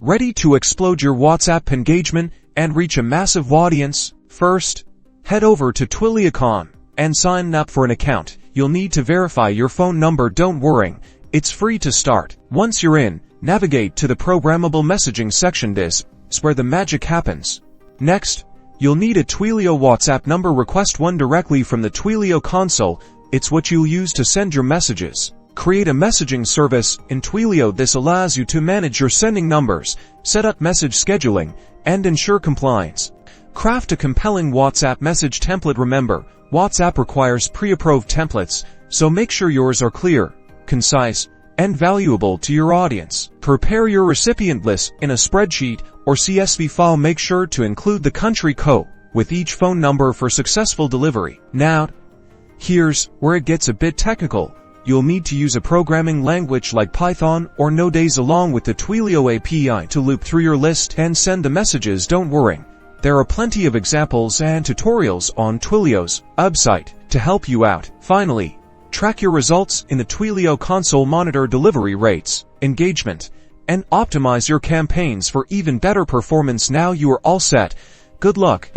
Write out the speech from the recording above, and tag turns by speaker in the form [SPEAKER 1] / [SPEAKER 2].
[SPEAKER 1] Ready to explode your WhatsApp engagement and reach a massive audience? First, head over to Twilio and sign up for an account. You'll need to verify your phone number. Don't worry, it's free to start. Once you're in, navigate to the Programmable Messaging section. This is where the magic happens. Next, you'll need a Twilio WhatsApp number. Request one directly from the Twilio console. It's what you'll use to send your messages. Create a messaging service in Twilio. This allows you to manage your sending numbers, set up message scheduling, and ensure compliance. Craft a compelling WhatsApp message template. Remember, WhatsApp requires pre-approved templates, so make sure yours are clear, concise, and valuable to your audience. Prepare your recipient list in a spreadsheet or CSV file. Make sure to include the country code with each phone number for successful delivery. Now, here's where it gets a bit technical. You'll need to use a programming language like Python or Node along with the Twilio API to loop through your list and send the messages. Don't worry, there are plenty of examples and tutorials on Twilio's website to help you out. Finally, track your results in the Twilio console. Monitor delivery rates, engagement, and optimize your campaigns for even better performance. Now you are all set. Good luck.